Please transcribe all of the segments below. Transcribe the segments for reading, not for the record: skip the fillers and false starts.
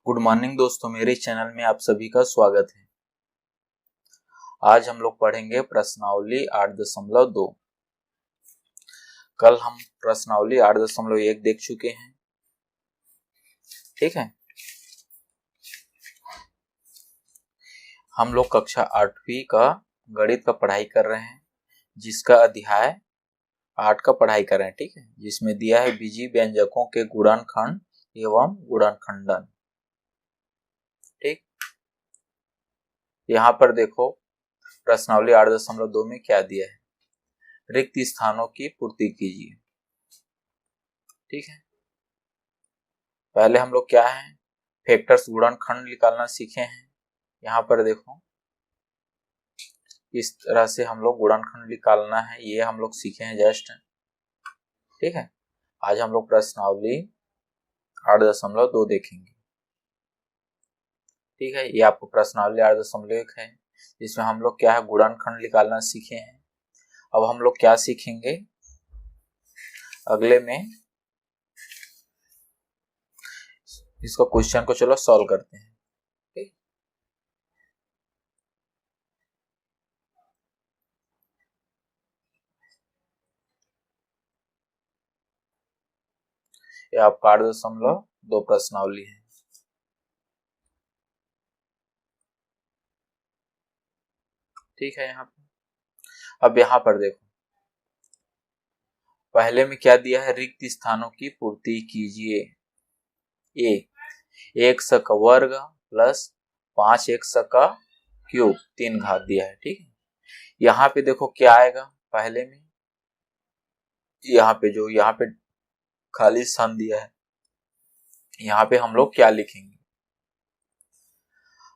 Good morning दोस्तों, मेरे channel में आप सभी का स्वागत है। आज हम लोग पढ़ेंगे प्रश्नावली 8.2। कल हम प्रश्नावली 8.1 देख चुके हैं। ठीक है, हम लोग कक्षा 8वीं का गणित का पढ़ाई कर रहे हैं, जिसका अध्याय 8 का पढ़ाई कर रहे हैं। ठीक है, जिसमें दिया है बीजीय व्यंजकों के गुणनखंड एवं गुणनखंडन। ठीक, यहाँ पर देखो प्रश्नावली 8.2 में क्या दिया है। रिक्त स्थानों की पूर्ति कीजिए। ठीक है, पहले हम लोग क्या है, फैक्टर्स गुणनखंड निकालना सीखे हैं। यहाँ पर देखो इस तरह से हम लोग गुणनखंड निकालना है, ये हम लोग सीखे हैं जस्ट। ठीक है, आज हम लोग प्रश्नावली 8.2 देखेंगे। ठीक है, ये आपको प्रश्नावली 8.1 है, जिसमें हम लोग क्या है, गुणनखंड निकालना सीखे हैं। अब हम लोग क्या सीखेंगे अगले में, इसको क्वेश्चन को चलो सॉल्व करते हैं। ठीक, ये आपका 8.2 प्रश्नावली है। ठीक है, यहाँ पे अब यहाँ पर देखो, पहले में क्या दिया है, रिक्त स्थानों की पूर्ति कीजिए। x का वर्ग प्लस 5x का क्यूब 3 घात दिया है। ठीक है, यहाँ पे देखो क्या आएगा, पहले में यहाँ पे खाली स्थान दिया है, यहाँ पे हम लोग क्या लिखेंगे।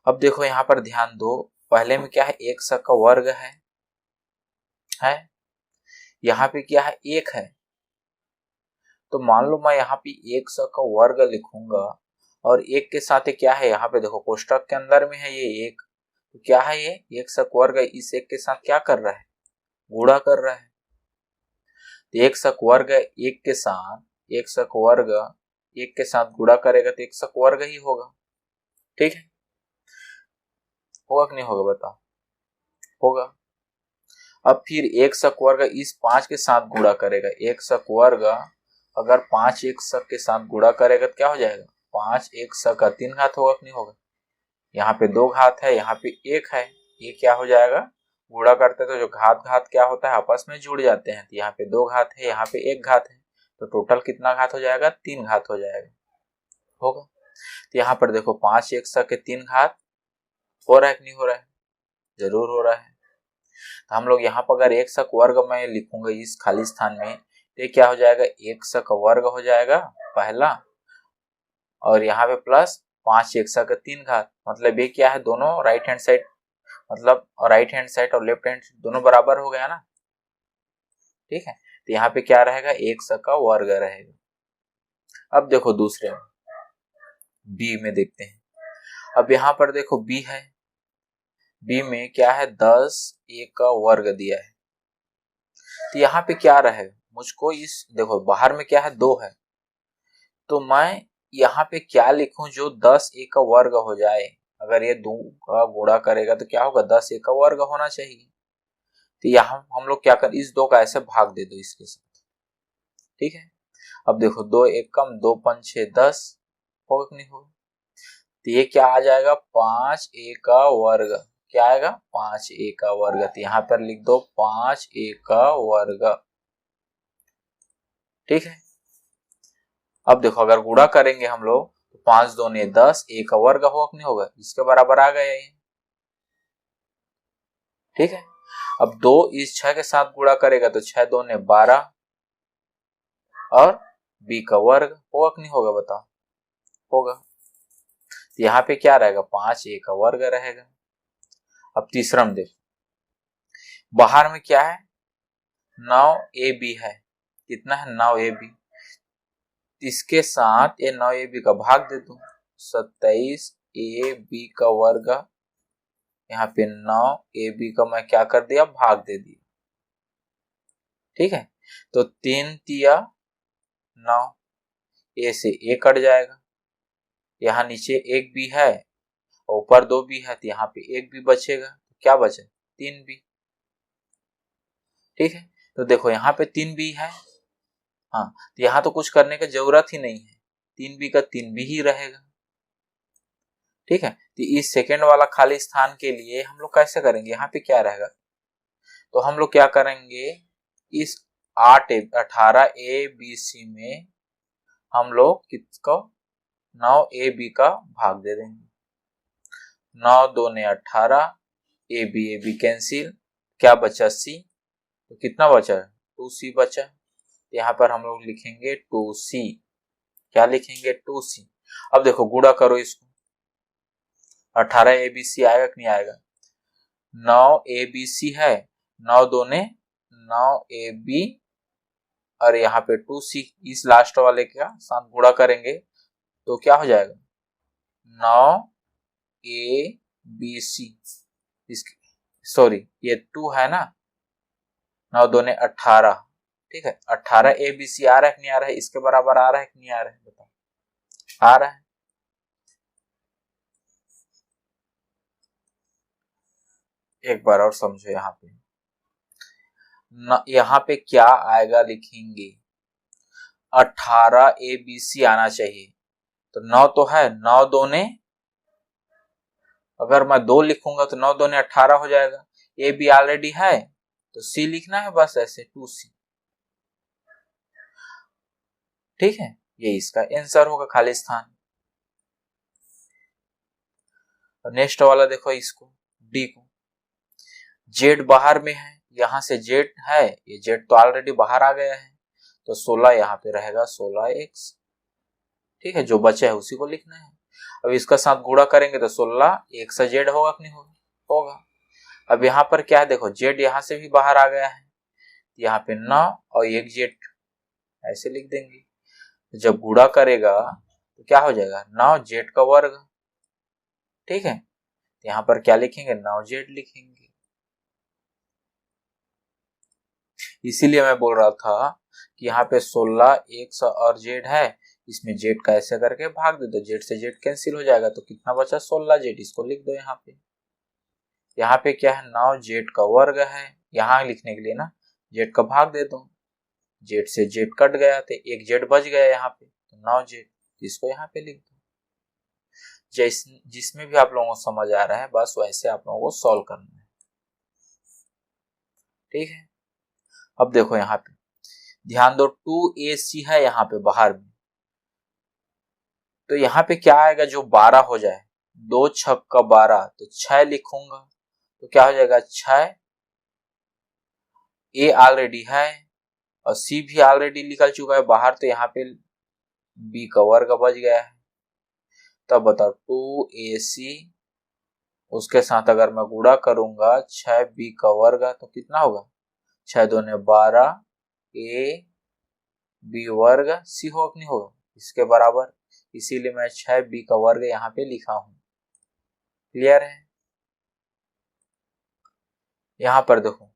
अब देखो यहाँ पर ध्यान दो, पहले में क्या है, x का वर्ग है यहाँ पे क्या है, 1 है। तो मान लो मैं यहाँ पे 1 का वर्ग लिखूंगा और 1 के साथ क्या है, यहाँ पे देखो कोष्टक के अंदर में है ये 1, तो क्या है, ये 1 वर्ग इस 1 के साथ क्या कर रहा है, गुणा कर रहा है। तो 1 वर्ग 1 के साथ 1 वर्ग 1 के साथ गुणा करेगा तो 1 वर्ग ही होगा। ठीक है, होगा कि नहीं होगा, बताओ, होगा। अब फिर 1 वर्ग इस 5 के साथ गुणा करेगा, 1 वर्ग अगर 5 1 के साथ गुणा करेगा तो क्या हो जाएगा, 5 1 का 3 घात होगा कि नहीं होगा। यहाँ पे 2 घात है, यहाँ पे 1 है, ये क्या हो जाएगा, गुणा करते तो जो घात घात क्या होता है, आपस में जुड़ जाते हैं। तो यहाँ पे 2 घात है, यहाँ पे 1 घात है, तो टोटल कितना घात हो जाएगा, 3 घात हो जाएगा, होगा। तो यहाँ पर देखो 5 1 के 3 घात हो रहा है कि नहीं हो रहा है, जरूर हो रहा है। तो हम लोग यहाँ पर अगर 1 वर्ग मैं लिखूंगा इस खाली स्थान में, तो क्या हो जाएगा, 1 का वर्ग हो जाएगा पहला, और यहाँ पे प्लस 5 1 का 3 घात, मतलब ये क्या है, दोनों राइट हैंड साइड, मतलब राइट हैंड साइड और लेफ्ट हैंड दोनों बराबर हो गया ना। ठीक है, तो यहाँ पे क्या रहेगा, 1 का वर्ग रहेगा। अब देखो दूसरे में, बी में देखते हैं। अब यहाँ पर देखो बी है, बी में क्या है, 10 a का वर्ग दिया है। तो यहाँ पे क्या रहेगा, मुझको इस देखो बाहर में क्या है, 2 है, तो मैं यहाँ पे क्या लिखूं जो 10 a का वर्ग हो जाए। अगर ये 2 का गुणा करेगा तो क्या होगा, 10 a का वर्ग होना चाहिए। तो यहाँ हम लोग क्या कर, इस 2 का ऐसे भाग दे दो इसके साथ। ठीक है, अब देखो 2 1 कम 2 5 6 10 होगा कि नहीं होगा। तो ये क्या आ जाएगा, 5 a का वर्ग, क्या आएगा, 5 a का वर्ग। तो यहाँ पर लिख दो 5 a का वर्ग। ठीक है, अब देखो अगर गुणा करेंगे हम लोग तो 5 2 ने 10, a का वर्ग होगा कि नहीं होगा, इसके बराबर आ गया ये। ठीक है, अब 2 इस 6 के साथ गुणा करेगा तो 6 2 ने 12, और b का वर्ग होगा कि नहीं होगा, बताओ, होगा। तो यहाँ पे क्या रहेगा, 5 a का वर्ग रहेगा। अब तीसरा में देखो, बाहर में क्या है, 9ab है, कितना है, 9ab, इसके साथ ये 9ab का भाग दे दो, 27ab का वर्ग, यहाँ पे 9ab का मैं क्या कर दिया, भाग दे दिया। ठीक है, तो 3 तिया 9, ए से ए कट जाएगा, यहाँ नीचे एक बी है और ऊपर 2 बी है, तो यहाँ पे एक बी बचेगा। क्या बचे? 3 बी। ठीक है, तो देखो यहाँ पे 3 बी है। हाँ, तो यहाँ तो कुछ करने की जरूरत ही नहीं है, 3 बी का 3 बी ही रहेगा। ठीक है, तो इस सेकेंड वाला खाली स्थान के लिए हम लोग कैसे करेंगे? यहाँ पे क्या रहेगा, तो हम लोग क्या करेंगे, इस 18 ए बी सी में हम लोग किसको 9 ए बी का भाग दे देंगे। 9 दूने 18, ए बी कैंसिल, क्या बचा? सी। तो कितना बचा? 2c बचा। यहाँ पर हम लोग लिखेंगे 2c। क्या लिखेंगे? 2c। अब देखो गुणा करो इसको, 18 ए बी सी आएगा कि नहीं आएगा? 9 ए बी सी है, 9 दूने 9 ए बी और यहाँ पे 2c, इस लास्ट वाले का साथ गुणा करेंगे तो क्या हो जाएगा? 9 ए बी सी, सॉरी ये 2 है ना, 9 दूने 18। ठीक है, 18 ए बी सी आ रहा है कि नहीं आ रहा है? इसके बराबर आ रहा है कि नहीं आ रहा है? बताओ, आ रहा है। एक बार और समझो, यहाँ पे यहाँ पे क्या आएगा लिखेंगे, 18 ए बी सी आना चाहिए। तो 9 तो है, 9 दूने, अगर मैं 2 लिखूंगा तो 9 दूने 18 हो जाएगा। ए बी ऑलरेडी है तो सी लिखना है बस, ऐसे 2c। ठीक है, ये इसका आंसर होगा, खाली स्थान। नेक्स्ट वाला देखो, इसको डी को, जेड बाहर में है, यहां से जेड है, ये जेड तो ऑलरेडी बाहर आ गया है, तो 16 यहाँ पे रहेगा, 16x। ठीक है, जो बचे है उसी को लिखना है। अब इसका साथ गुणा करेंगे तो 16 एक से जेड होगा कि नहीं होगा? होगा। अब यहाँ पर क्या है, देखो जेड यहाँ से भी बाहर आ गया है, यहाँ पे 9 और एक जेड ऐसे लिख देंगे। जब गुणा करेगा तो क्या हो जाएगा? 9 जेड का वर्ग। ठीक है, यहाँ पर क्या लिखेंगे? 9 जेड लिखेंगे। इसीलिए मैं बोल रहा था कि यहाँ पे 16 x और जेड है, इसमें जेड का ऐसे करके भाग दे दो, जेड से जेड कैंसिल हो जाएगा, तो कितना बचा? 16 जेड। इसको लिख दो यहाँ पे। यहाँ पे क्या है? 9 जेड का वर्ग है, यहाँ लिखने के लिए ना जेड का भाग दे दो, जेड से जेड कट गया तो एक जेड बच गया यहाँ पे, तो 9 जेड, इसको यहाँ पे लिख दो। जिसमें भी आप लोगों को समझ आ रहा है बस वैसे आप लोगों को सॉल्व करना है। ठीक है, अब देखो यहाँ पे ध्यान दो, 2ac है यहाँ पे बाहर में, तो यहाँ पे क्या आएगा? जो 12 हो जाए, 2 छक का 12, तो 6 लिखूंगा, तो क्या हो जाएगा? 6। ए ऑलरेडी है और सी भी ऑलरेडी निकल चुका है बाहर, तो यहाँ पे बी का वर्ग बच गया है। तब बताओ 2ac, उसके साथ अगर मैं गुणा करूंगा 6b का वर्ग, तो कितना होगा? 6 दूने 12 ए बी वर्ग सी हो कि नहीं होगा? इसके बराबर, इसीलिए मैं 6b का वर्ग यहाँ पे लिखा हूं। क्लियर है? यहाँ पर देखो,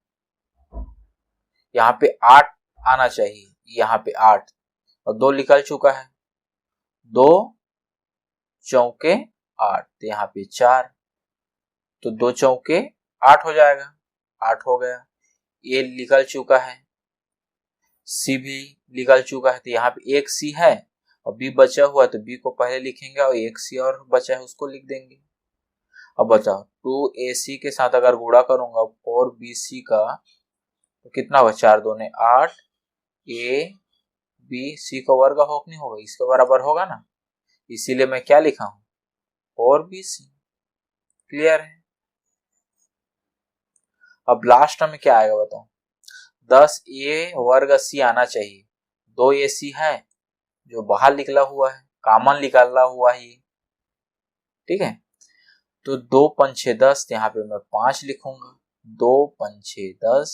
यहाँ पे 8 आना चाहिए, यहाँ पे 8 और 2 निकल चुका है, 2 चौके 8, तो यहाँ पे 4, तो 2 चौके 8 हो जाएगा, 8 हो गया। ए निकल चुका है, सी भी निकल चुका है, तो यहाँ पे एक सी है और बी बचा हुआ है, तो बी को पहले लिखेंगे और एक सी और बचा है उसको लिख देंगे। अब बताओ 2ac के साथ अगर गुणा करूंगा 4bc का, तो कितना होगा? 4 दूने 8, ए बी सी का वर्ग हो नहीं होगा? इसके बराबर होगा ना, इसीलिए मैं क्या लिखा हूं? 4bc। क्लियर है? अब लास्ट में क्या आएगा बताओ? 10a वर्ग सी आना चाहिए, 2ac है जो बाहर निकला हुआ है, कॉमन निकाला हुआ है। ठीक है, तो 2 पंछे 10, यहाँ पे मैं 5 लिखूंगा, 2 पंछे 10।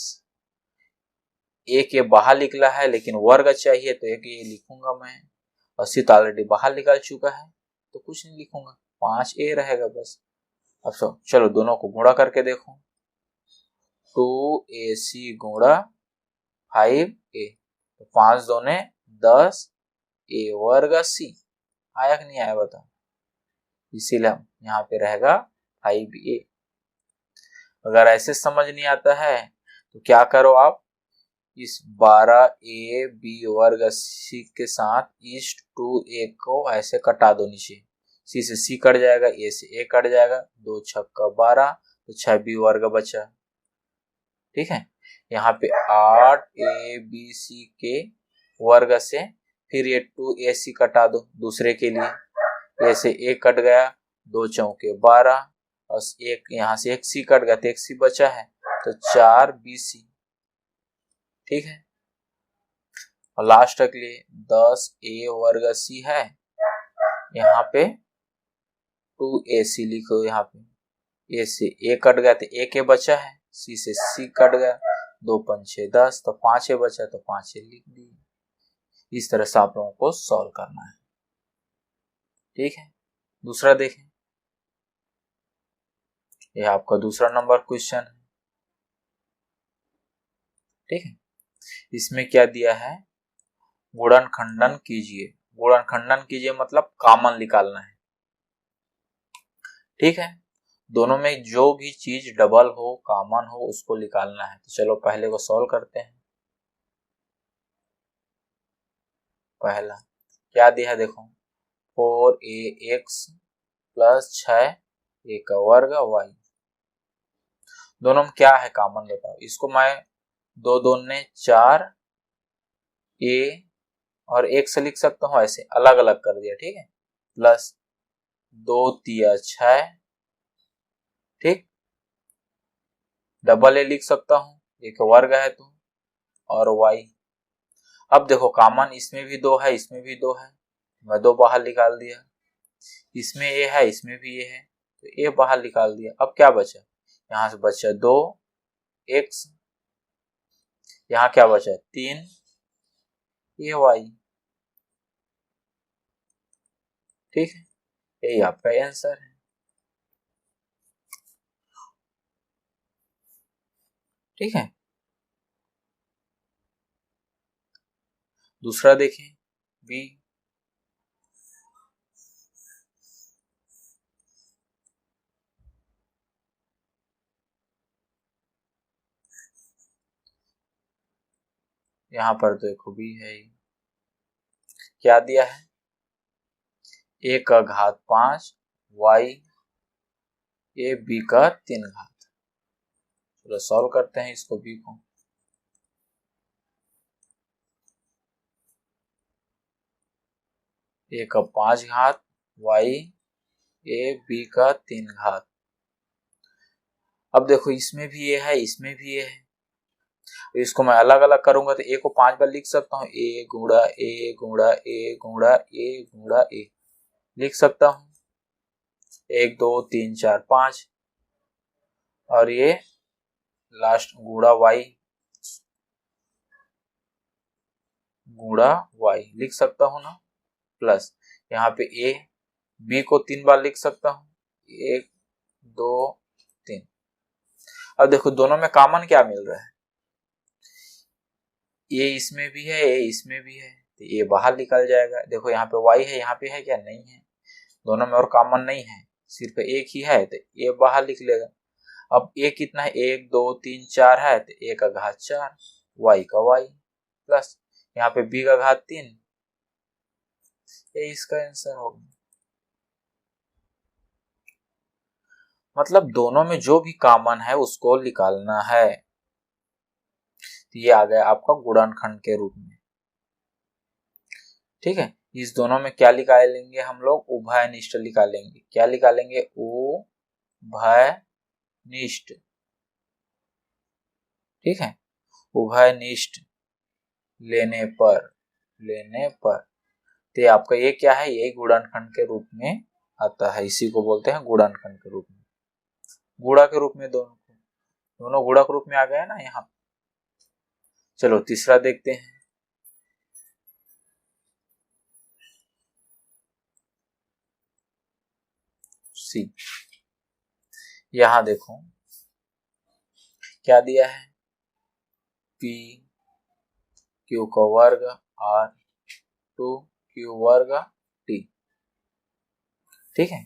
एक ये बाहर निकला है लेकिन वर्ग चाहिए, तो एक ये लिखूंगा मैं, और सी तो ऑलरेडी बाहर निकल चुका है तो कुछ नहीं लिखूंगा, 5a रहेगा बस। अब चलो दोनों को गुणा करके देखो, 2ac गुणा 5a, तो 5 दूने 10, ए वर्ग सी आया कि नहीं आया बताओ? इसीलिए यहाँ पे रहेगा 5a। अगर ऐसे समझ नहीं आता है तो क्या करो आप, इस 12ab वर्ग c के साथ इस 2a को ऐसे कटा दो नीचे, c से c कट जाएगा, a से a कट जाएगा, 2 छक्का 12, तो 6b वर्ग बचा। ठीक है, यहाँ पे 8abc के वर्ग से फिर ये 2ac कटा दो दूसरे के लिए, a से a कट गया, 2 चौके 12 और एक यहाँ से एक c कट गया तो एक c बचा है, तो 4bc। ठीक है, और लास्ट के लिए 10a वर्ग c है, यहाँ पे 2ac लिखो, यहाँ पे a से a कट गया तो एक a बचा है, c से c कट गया, 2 पंचे 10, तो 5a बचा तो 5a लिख दिए। इस तरह से आप लोगों को सॉल्व करना है। ठीक है, दूसरा देखें, यह आपका दूसरा नंबर क्वेश्चन है। ठीक है, इसमें क्या दिया है, गुणनखंडन कीजिए। गुणनखंडन कीजिए मतलब कॉमन निकालना है। ठीक है, दोनों में जो भी चीज डबल हो, कॉमन हो, उसको निकालना है। तो चलो पहले को सॉल्व करते हैं। पहला क्या दिया है देखो, 4ax प्लस 6a का वर्ग y। दोनों में क्या है कॉमन बताओ। इसको मैं 2 दूने 4 a और 1 से लिख सकता हूँ, ऐसे अलग अलग कर दिया। ठीक है, प्लस 2 तिया 6, ठीक, डबल a लिख सकता हूँ, एक वर्ग है तो, और y। अब देखो कॉमन इसमें भी 2 है, इसमें भी 2 है, मैं 2 बाहर निकाल दिया। इसमें a है, इसमें भी a है, तो a बाहर निकाल दिया। अब क्या बचा, यहाँ से बचा 2x, यहाँ क्या बचा 3ay। ठीक है, यही आपका आंसर है। ठीक है, दूसरा देखें, बी। यहाँ पर देखो बी है, क्या दिया है, a का घात 5 y a b का 3 घात। चलो सॉल्व करते हैं इसको, b को। a का 5 घात y a b का 3 घात। अब देखो इसमें भी ये है, इसमें भी ये है, इसको मैं अलग अलग करूंगा तो a को 5 बार लिख सकता हूँ, a गुणा a गुणा a गुणा a गुणा a लिख सकता हूँ, 1 2 3 4 5, और ये लास्ट गुणा y गुणा y लिख सकता हूँ ना, प्लस यहाँ पे a b को 3 बार लिख सकता हूँ, 1 2 3। अब देखो दोनों में कॉमन क्या मिल रहा है, a इसमें भी है, a इसमें भी है, तो a बाहर निकल जाएगा। देखो यहाँ पे y है, यहाँ पे है क्या, नहीं है, दोनों में और कॉमन नहीं है, सिर्फ एक ही है, तो a बाहर लिख लेगा। अब a कितना है, 1 2 3 4 है, तो a का घात 4 y का y, प्लस यहाँ पे b का घात 3, ये इसका आंसर होगा। मतलब दोनों में जो भी कॉमन है उसको निकालना है। तो ये आ गया आपका गुणनखंड के रूप में। ठीक है, इस दोनों में क्या निकालेंगे हम लोग, उभयनिष्ठ निकालेंगे। क्या निकालेंगे, उभयनिष्ठ। ठीक है, उभयनिष्ठ लेने पर तो आपका ये क्या है, ये गुणनखंड के रूप में आता है, इसी को बोलते हैं गुणनखंड के रूप में। गुणा के रूप में दोनों गुणा के रूप में आ गया ना यहाँ। चलो तीसरा देखते हैं, सी। यहां देखो क्या दिया है, p q का वर्ग r 2 q वर्ग t। ठीक है,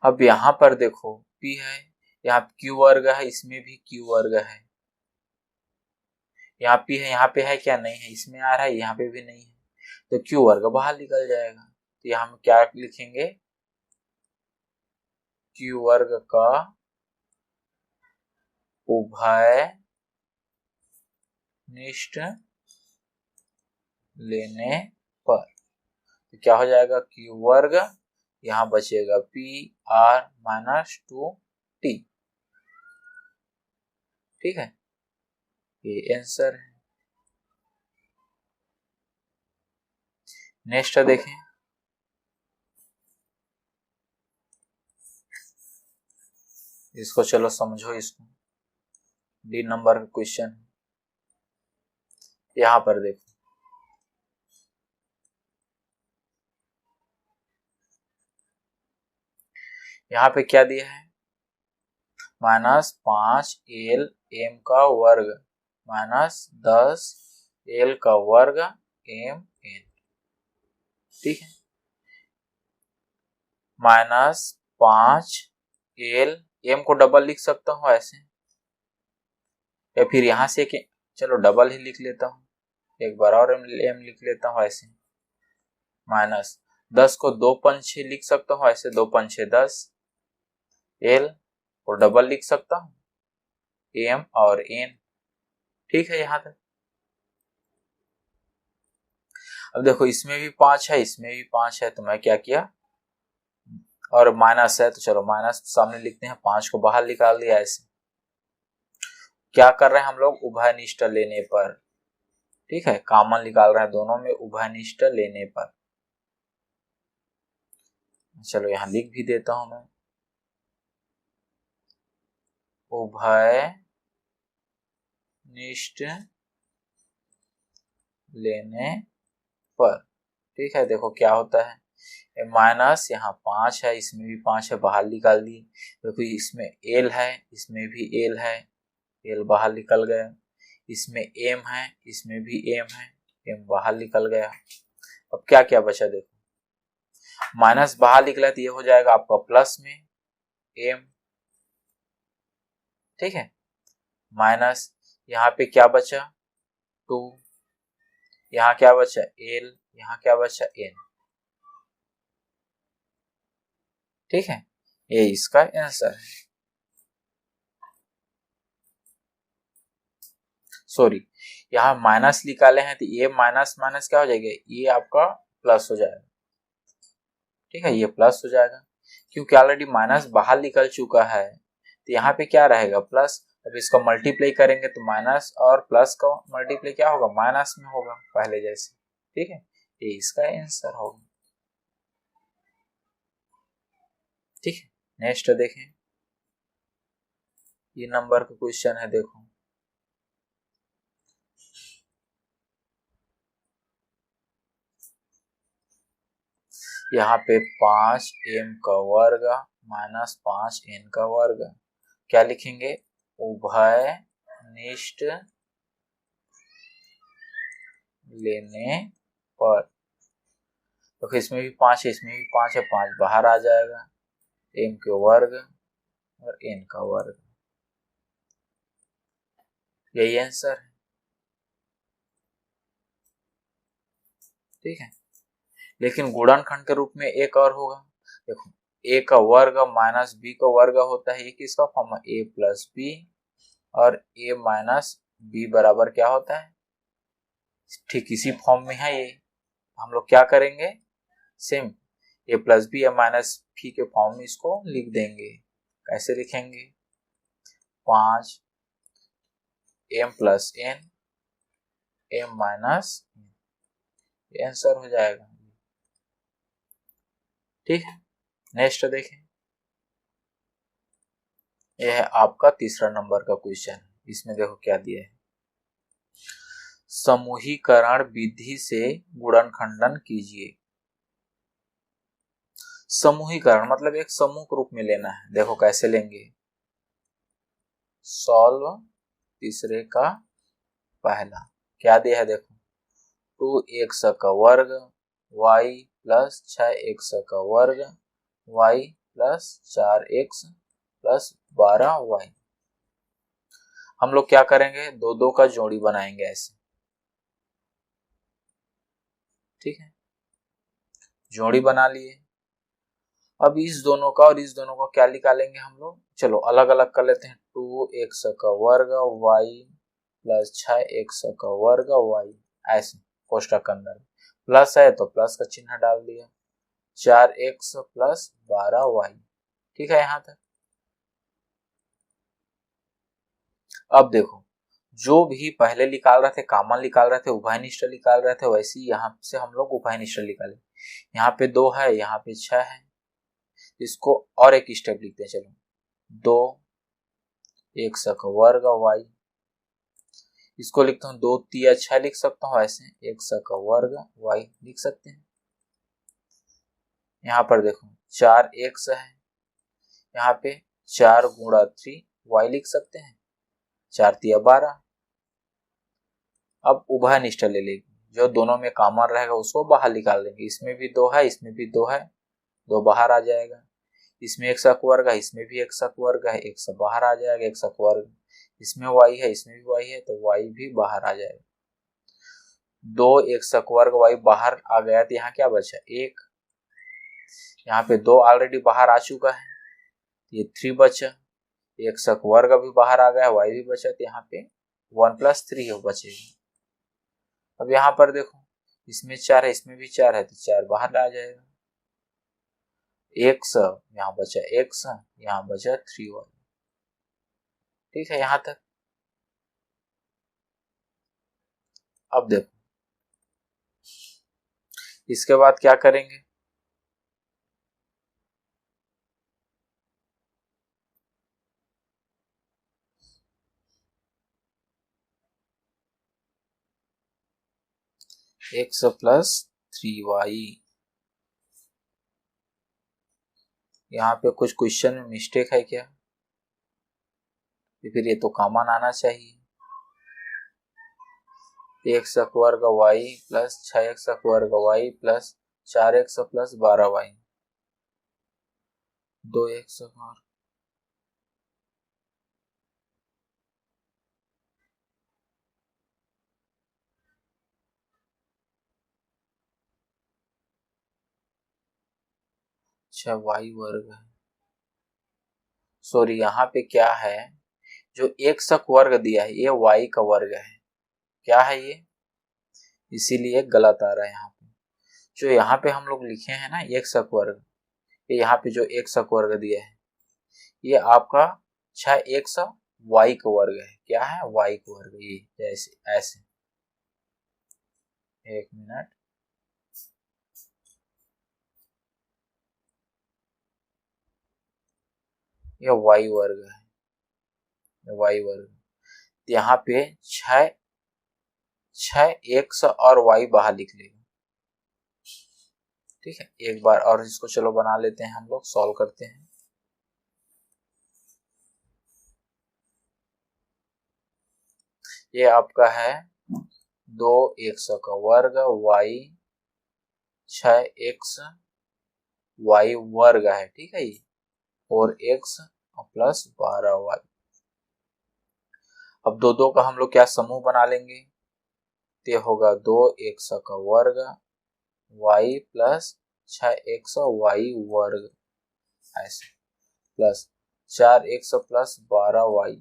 अब यहाँ पर देखो p है, यहाँ q वर्ग है, इसमें भी q वर्ग है, यहाँ p है, यहाँ पे है क्या, नहीं है, इसमें आ रहा है, यहाँ पे भी नहीं है, तो q वर्ग बाहर निकल जाएगा। तो यहाँ हम क्या लिखेंगे, q वर्ग का उभयनिष्ठ लेने पर, तो क्या हो जाएगा, q वर्ग, यहाँ बचेगा p r माइनस 2t। ठीक है, ये आंसर है। नेक्स्ट देखें, इसको चलो समझो, इसको डी नंबर का क्वेश्चन। यहां पर देखो, यहाँ पे क्या दिया है, -5l m का वर्ग -10l का वर्ग m n। ठीक है, -5l m को डबल लिख सकता हूँ ऐसे, या फिर यहां से कि चलो डबल ही लिख लेता हूँ, एक बार और m लिख लेता हूँ ऐसे, -10 को 2 पंचे लिख सकता हूँ ऐसे, 2 पंचे 10, l को डबल लिख सकता हूँ, m और n। ठीक है, यहां तक। अब देखो इसमें भी 5 है, इसमें भी 5 है, तो मैं क्या किया, और माइनस है तो चलो माइनस सामने लिखते हैं, 5 को बाहर निकाल दिया ऐसे। क्या कर रहे हैं हम लोग, उभयनिष्ठ लेने पर। ठीक है, कॉमन निकाल रहे हैं दोनों में, उभयनिष्ठ लेने पर। चलो यहां लिख भी देता हूं मैं, उभयनिष्ठ लेने पर। ठीक है, देखो क्या होता है, माइनस यहाँ 5 है, इसमें भी 5 है, बाहर निकाल दिए। देखो इसमें एल है, इसमें भी एल है, एल बाहर निकल गया। इसमें m है, इसमें भी m है, m बाहर निकल गया। अब क्या क्या बचा, देखो माइनस बाहर निकला तो ये हो जाएगा आपका प्लस में m। ठीक है, माइनस यहाँ पे क्या बचा 2, यहाँ क्या बचा l, यहाँ क्या बचा n। ठीक है, ये इसका आंसर है। सॉरी, यहाँ माइनस निकाले हैं तो ये माइनस माइनस क्या हो जाएगा, ये आपका प्लस हो जाएगा। ठीक है, ये प्लस हो जाएगा, क्योंकि ऑलरेडी माइनस बाहर निकल चुका है, तो यहाँ पे क्या रहेगा प्लस। अब इसको मल्टीप्लाई करेंगे तो माइनस और प्लस का मल्टीप्लाई क्या होगा, माइनस में होगा पहले जैसे। ठीक है, ये इसका आंसर होगा। ठीक है, नेक्स्ट देखें, ये नंबर का क्वेश्चन है, देखो यहाँ पे 5m का वर्ग -5n का वर्ग, क्या लिखेंगे, उभयनिष्ठ लेने पर। तो इसमें भी 5 है, इसमें भी 5 है, 5 बाहर आ जाएगा, m के वर्ग और n का वर्ग, यही आंसर है। ठीक है, लेकिन गुणनखंड के रूप में एक और होगा, देखो a का वर्ग माइनस b का वर्ग होता है, ये किसका फॉर्म है, a प्लस बी, और a माइनस बी बराबर क्या होता है, ठीक इसी फॉर्म में है ये। हम लोग क्या करेंगे, सेम a प्लस बी या माइनस बी के फॉर्म में इसको लिख देंगे। कैसे लिखेंगे, 5 m plus n m minus, ये आंसर हो जाएगा। ठीक है, नेक्स्ट देखें, यह है आपका तीसरा नंबर का क्वेश्चन। इसमें देखो क्या दिया है, समूहीकरण विधि से गुणनखंडन कीजिए। समूहीकरण मतलब एक समूह के रूप में लेना है, देखो कैसे लेंगे, सॉल्व तीसरे का पहला। क्या दिया है, देखो 2x का वर्ग y प्लस 6x का वर्ग y plus 4x plus 12y। हम लोग क्या करेंगे, दो दो का जोड़ी बनाएंगे ऐसे, ठीक है, जोड़ी बना लिए। अब इस दोनों का और इस दोनों का क्या निकालेंगे हम लोग, चलो अलग अलग कर लेते हैं। 2x का वर्ग y प्लस 6x का वर्ग y, ऐसे कोष्टक के अंदर प्लस है तो प्लस का चिन्ह डाल दिया, 4x प्लस 12y। ठीक है यहां तक। अब देखो, जो भी पहले निकाल रहे थे कॉमन निकाल रहे थे, उभयनिष्ठ निकाल रहे थे, वैसे ही यहाँ से हम लोग उभयनिष्ठ निकाले। यहाँ पे 2 है, यहाँ पे 6 है, इसको और एक स्टेप लिखते हैं। चलो 2x का वर्ग y, इसको लिखता हूँ 2 तिया 6 लिख सकता हूँ, ऐसे x का वर्ग y लिख सकते हैं। यहाँ पर देखो 4x है, यहाँ पे 4 गुणा 3y लिख सकते हैं, 4 तिया 12। अब उभयनिष्ठ ले लेंगे, जो दोनों में कॉमन रहेगा उसको बाहर निकाल देंगे। इसमें भी 2 है, इसमें भी 2 है, 2 बाहर आ जाएगा। इसमें एक सक वर्ग है, इसमें भी एक सक वर्ग है, एक सब बाहर आ जाएगा, एक सक वर्ग। इसमें y है, इसमें भी y है, तो y भी बाहर आ जाएगा। 2 एक सक वर्ग y बाहर आ गया, तो यहाँ क्या बचा, 1। यहाँ पे 2 ऑलरेडी बाहर आ चुका है, ये 3 बचा। एक सक वर्ग भी बाहर आ गया, y भी बचा, तो यहाँ पे 1 प्लस 3 बचेगा। अब यहाँ पर देखो, इसमें 4 है, इसमें भी 4 है, तो 4 बाहर आ जाएगा। x यहाँ बचा, x यहाँ बचा 3y। ठीक है यहाँ तक। अब देखो इसके बाद क्या करेंगे, x प्लस 3y। यहाँ पे कुछ क्वेश्चन में मिस्टेक है क्या, फिर ये तो कॉमन आना चाहिए। x वर्ग y प्लस 6x वर्ग y plus 4x plus 12y, 2x वर्ग। अच्छा y वर्ग है, सॉरी यहाँ पे क्या है, जो x वर्ग दिया है ये y का वर्ग है, क्या है ये, इसीलिए गलत आ रहा है यहाँ पे। जो यहाँ पे हम लोग लिखे हैं ना x वर्ग, ये यहाँ पे जो x वर्ग दिया है ये आपका 6x y का वर्ग है, क्या है, y का वर्ग। ये ऐसे ऐसे, एक मिनट, ये y वर्ग है, y वर्ग। यहाँ पे 6x और y बाहर लिख लेगा। ठीक है, एक बार और इसको चलो बना लेते हैं, हम लोग सॉल्व करते हैं। ये आपका है 2x का वर्ग y 6x y वर्ग है, ठीक है, ये और x प्लस 12y। अब दो दो का हम लोग क्या समूह बना लेंगे, ये होगा 2x का वर्ग y प्लस 6x y वर्ग, ऐसे प्लस 4x प्लस 12y,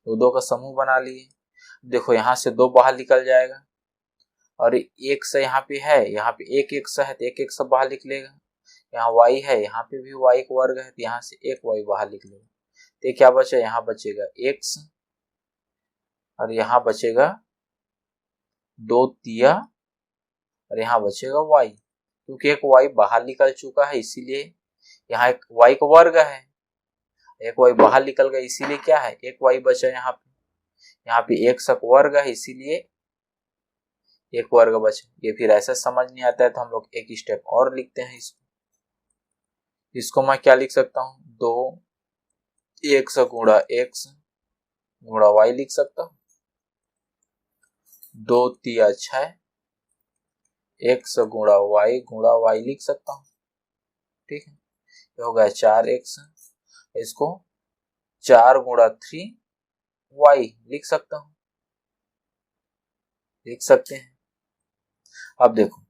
दो दो का समूह बना लिए। देखो यहाँ से 2 बाहर निकल जाएगा, और एक से यहाँ पे है, यहाँ पे एक एक सा है, तो एक एक सा बाहर निकलेगा। यहाँ y है, यहाँ पे भी y का वर्ग है, तो यहाँ से एक y बाहर निकलेगा, तो क्या बचा, यहाँ बचेगा x और यहाँ बचेगा 2 तिया और यहाँ बचेगा y, क्योंकि एक y बाहर निकल चुका है इसीलिए, यहाँ एक y का वर्ग है, एक y बाहर निकल गया इसीलिए क्या है, एक y बचा। यहाँ पे एक सक वर्ग है इसीलिए एक वर्ग बचा। ये फिर ऐसा समझ नहीं आता है तो हम लोग एक स्टेप और लिखते हैं इसको मैं क्या लिख सकता हूँ, 2 x गुणा x गुणा y लिख सकता हूँ, 2 तिया 6 x गुणा y लिख सकता हूँ। ठीक है, ये हो गया 4x, इसको 4 गुणा 3y लिख सकता हूं, लिख सकते हैं। अब देखो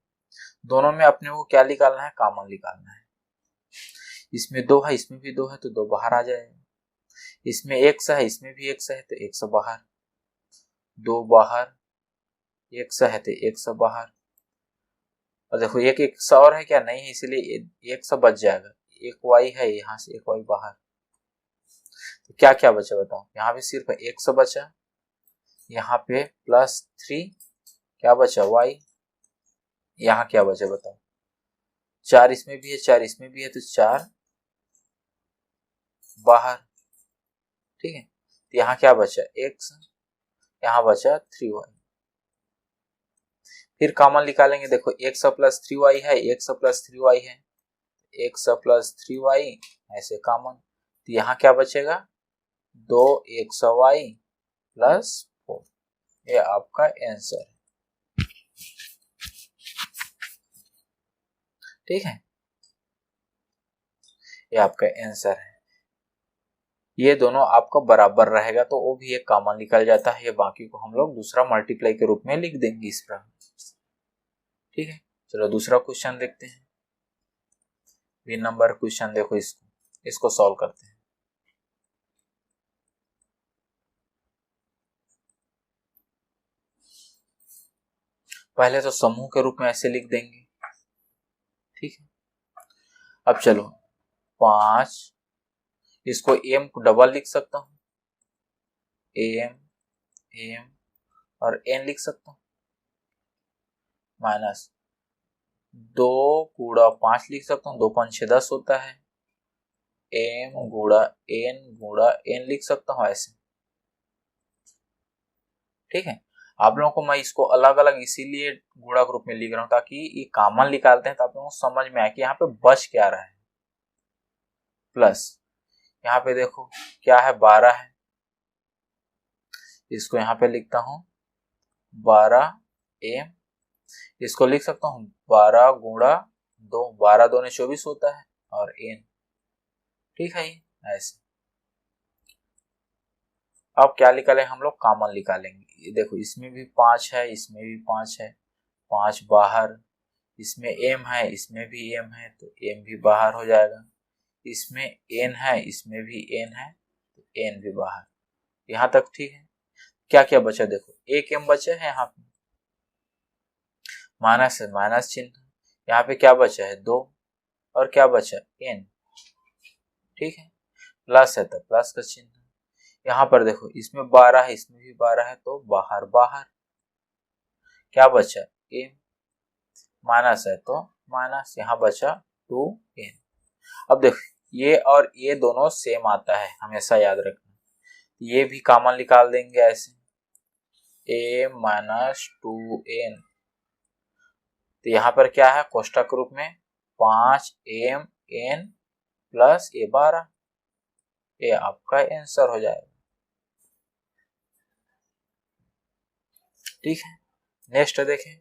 दोनों में अपने को क्या निकालना है, कॉमन निकालना है। इसमें 2 है, इसमें भी 2 है, तो 2 बाहर आ जाएगा। इसमें x है, इसमें भी x है, तो x बाहर, 2 बाहर, x है तो x बाहर। और देखो एक x और है क्या, नहीं है, इसलिए x बच जाएगा। एक y है, यहाँ से एक y बाहर, तो क्या क्या बचा बताओ। यहाँ पे सिर्फ x बचा, यहाँ पे +3 क्या बचा y, यहाँ क्या बचा बताओ। 4 इसमें भी है, 4 इसमें भी है, तो 4 बाहर, ठीक है। तो यहाँ क्या बचा x, यहाँ बचा 3y। फिर कॉमन निकालेंगे, देखो x प्लस 3y है, x प्लस 3y है, x प्लस 3y ऐसे कॉमन, तो यहाँ क्या बचेगा 2xy प्लस 4। ये आपका आंसर है, ठीक है, ये आपका आंसर है। ये दोनों आपका बराबर रहेगा तो वो भी एक कॉमन निकल जाता है, ये बाकी को हम लोग दूसरा मल्टीप्लाई के रूप में लिख देंगे इस प्रकार, ठीक है। चलो दूसरा क्वेश्चन देखते हैं। 3 नंबर क्वेश्चन देखो, इसको सॉल्व करते हैं। पहले तो समूह के रूप में ऐसे लिख देंगे, ठीक है। अब चलो 5, इसको m को डबल लिख सकता हूं, m और n लिख सकता हूं, माइनस 2 गुणा 5 लिख सकता हूं, 2 5 6 10 होता है, m गुणा n लिख सकता हूं ऐसे, ठीक है। आप लोगों को मैं इसको अलग अलग इसीलिए गुणक रूप में लिख रहा हूं ताकि ये कॉमन निकालते हैं तो आप लोगों को समझ में आए कि यहाँ पे बच क्या रहा है। प्लस यहाँ पे देखो क्या है 12 है, इसको यहाँ पे लिखता हूं 12m, इसको लिख सकता हूं 12 गुणा 2, 12 2 24 होता है, और n, ठीक है। ये ऐसे अब क्या निकालें हम लोग, कॉमन निकालेंगे। ये देखो इसमें भी 5 है, इसमें भी 5 है, 5 बाहर, इसमें m है, इसमें भी m है, तो m भी बाहर हो जाएगा। इसमें n है, इसमें भी n है, तो n भी बाहर। यहाँ तक ठीक है। क्या क्या बचा देखो, एक m बचा है, यहाँ पे माइनस है, माइनस चिन्ह, यहाँ पे क्या बचा है 2, और क्या बचा n, ठीक है। प्लस है तो प्लस का चिन्ह, यहाँ पर देखो इसमें 12 है, इसमें भी 12 है, तो बाहर बाहर, क्या बचा m, माइनस है तो माइनस, यहाँ बचा 2n। अब देखो ये और ये दोनों सेम आता है, हमेशा याद रखना। ये भी कॉमन निकाल देंगे ऐसे, a माइनस 2n, तो यहाँ पर क्या है कोष्टक रूप में 5m n प्लस a 12, ये आपका आंसर हो जाएगा, ठीक है। नेक्स्ट देखें,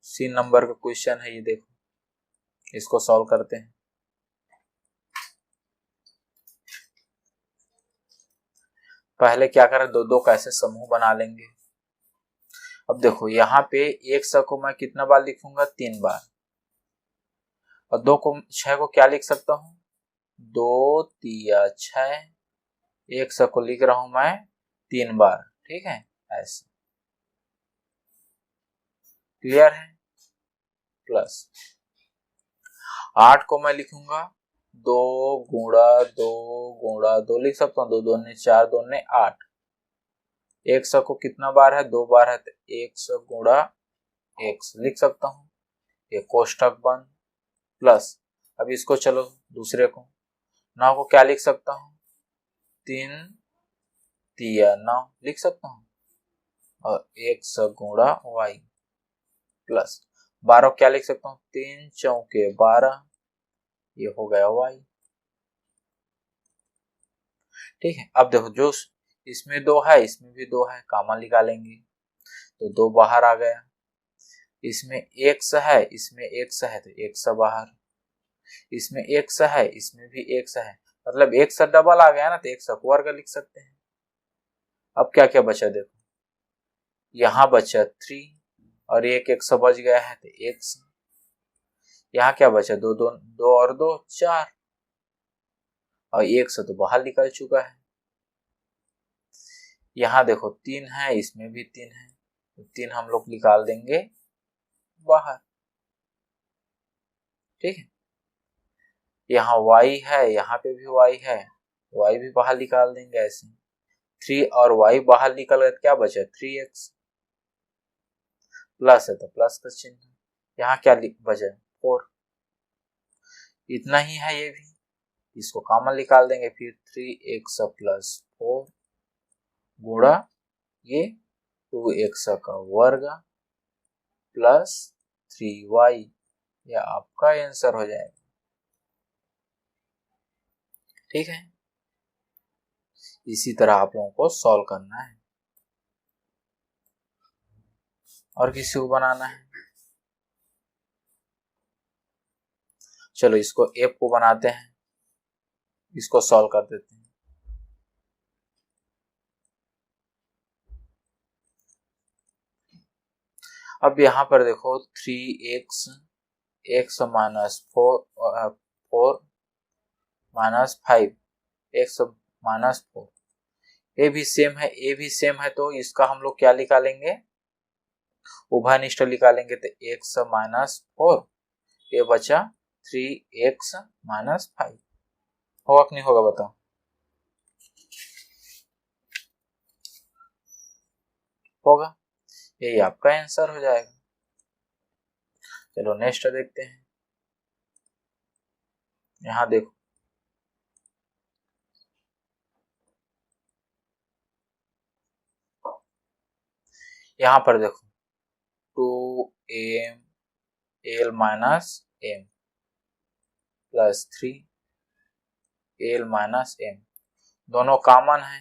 सी नंबर का क्वेश्चन है, ये देखो इसको सॉल्व करते हैं। पहले क्या करें, दो दो कैसे समूह बना लेंगे। अब देखो यहाँ पे 100 को मैं कितना बार लिखूंगा, 3 बार, और 2 को 6 को क्या लिख सकता हूँ, 2 तिया 6, 100 को लिख रहा हूं मैं 3 बार, ठीक है ऐसे, क्लियर है। प्लस 8 को मैं लिखूंगा 2 गुणा 2 गुणा 2 लिख सकता हूँ, 2 2 ने 4, 2 ने 8, 100 को कितना बार है, 2 बार है, तो 100 गुणा 1 लिख सकता हूँ, ये कोष्टक बंद। प्लस अब इसको चलो दूसरे को 9 को क्या लिख सकता हूँ, 3 तिया 9 लिख सकता हूँ, और 100 गुणा y, प्लस 12 क्या लिख सकता हूँ, 3 चौके 12, ये हो गया y, ठीक है। अब देखो जो इसमें 2 है, इसमें भी 2 है, कॉमन निकालेंगे, तो 2 बाहर आ गया। इसमें x है, इसमें x है, तो x बाहर, इसमें x है, इसमें भी x है, मतलब x डबल आ गया ना, तो x का वर्ग लिख सकते हैं। अब क्या क्या बचा देखो, यहाँ बचा 3 और एक x बच गया है तो x। यहाँ क्या बचा, दो दो दो और 2 4, और x तो बाहर निकल चुका है। यहाँ देखो 3 है, इसमें भी 3 है, तो 3 हम लोग निकाल देंगे बाहर। ठीक है, यहाँ y है, यहाँ पे भी y है, y भी बाहर निकाल देंगे ऐसे। 3 और y बाहर निकल गए, क्या बचा 3x, प्लस है तो प्लस का चिन्ह, यहाँ क्या बचा 4। इतना ही है ये भी, इसको कॉमन निकाल देंगे, फिर 3x प्लस 4 गुणा ये 2x का वर्ग प्लस 3y, यह आपका आंसर हो जाएगा। ठीक है, इसी तरह आप लोगों को सॉल्व करना है और किसी को बनाना है। चलो इसको f को बनाते हैं, इसको सॉल्व कर देते हैं। अब यहाँ पर देखो 3x x minus 4 minus 5 x minus 4, ए भी सेम है, ए भी सेम है, तो इसका हम लोग क्या निकालेंगे, उभयनिष्ठ निकालेंगे, तो x माइनस 4, ये बचा 3x माइनस 5। होगा कि नहीं होगा बताओ। होगा, यही आपका आंसर हो जाएगा। चलो नेक्स्ट देखते हैं। यहां देखो यहां पर देखो 2m l minus m plus 3l minus m, दोनों कॉमन है,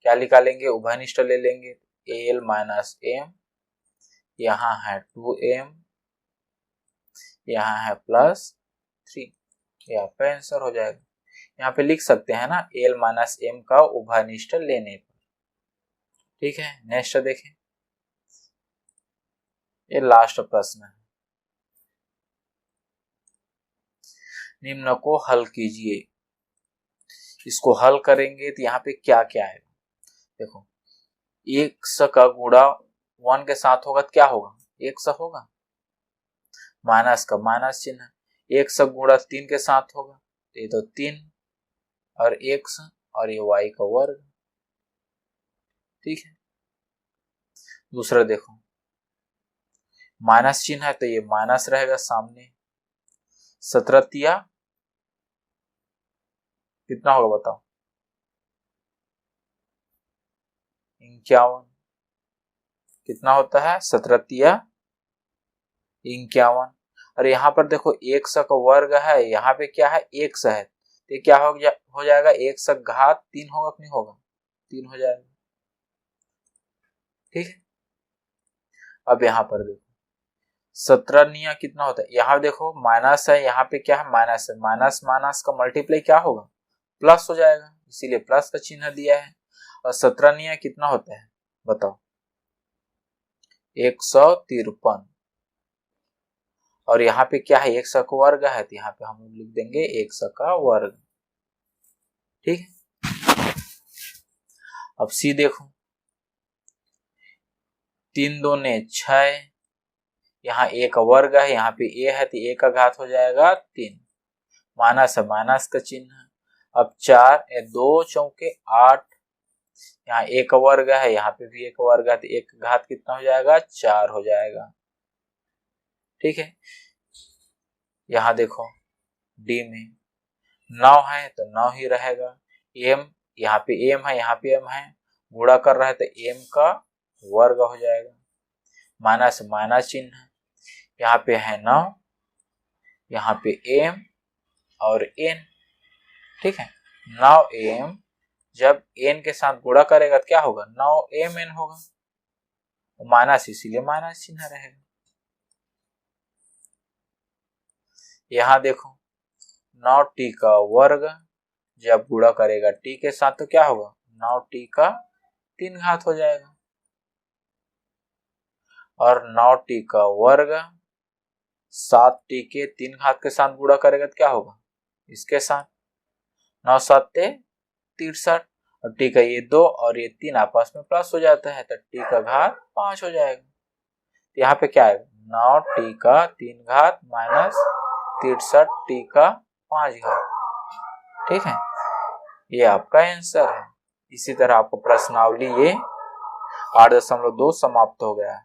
क्या निकालेंगे, उभयनिष्ठ ले लेंगे, l माइनस m, यहाँ है 2m, यहाँ है प्लस 3, ये आपका आंसर हो जाएगा। यहाँ पे लिख सकते हैं ना l माइनस m का उभयनिष्ठ लेने पर। ठीक है, नेक्स्ट देखें, ये लास्ट प्रश्न है। निम्न को हल कीजिए। इसको हल करेंगे तो यहाँ पे क्या क्या है देखो, x का गुणा 1 के साथ होगा तो क्या होगा, x होगा, माइनस का माइनस चिन्ह, x गुणा 3 के साथ होगा, ये तो 3 और x और ये y का वर्ग। ठीक है, दूसरा देखो माइनस चिन्ह है तो ये माइनस रहेगा सामने, 17 कितना होगा बताओ, 51, कितना होता है 17 51। और यहाँ पर देखो x का वर्ग है, यहाँ पे क्या है x है, तो ये क्या हो जाएगा, x घात 3 होगा कि नहीं होगा, 3 हो जाएगा। ठीक है, अब यहाँ पर देखो 17 कितना होता है, यहाँ देखो माइनस है, यहाँ पे क्या है माइनस है, माइनस माइनस का मल्टीप्लाई क्या होगा, प्लस हो जाएगा, इसीलिए प्लस का चिन्ह दिया है। और 17 कितना होता है बताओ, 153, और यहाँ पे क्या है x का वर्ग है, तो यहाँ पे हम लिख देंगे x का वर्ग। ठीक है, अब सी देखो 3 दूने 6, यहाँ a का वर्ग है, यहाँ पे a है तो a का घात हो जाएगा 3, माइनस है माइनस का चिन्ह। अब 4 2 चौके 8, यहाँ a का वर्ग है, यहाँ पे भी a का वर्ग है, तो a का घात कितना हो जाएगा 4 हो जाएगा। ठीक है, यहाँ देखो डी में 9 है तो 9 ही रहेगा, m यहाँ पे m है, यहाँ पे m है, गुणा कर रहा है तो m का वर्ग हो जाएगा, माइनस माइनस चिन्ह, यहाँ पे है 9, यहाँ पे m और n। ठीक है, 9m जब n के साथ गुणा करेगा तो क्या होगा 9mn होगा, माइनस इसीलिए माइनस चिन्ह रहेगा। यहाँ देखो 9t का वर्ग जब गुणा करेगा t के साथ तो क्या होगा 9t का 3 घात हो जाएगा, और 9t का वर्ग 7t के 3 घात के साथ गुणा करेगा तो क्या होगा इसके साथ 9 7 63, और t का ये 2 और ये 3 आपस में प्लस हो जाता है तो t का घात 5 हो जाएगा। तो यहाँ पे क्या है 9t का 3 घात माइनस 63t का 5 घात। ठीक है, ये आपका आंसर है। इसी तरह आपको प्रश्नावली ये 8.2 समाप्त हो गया है।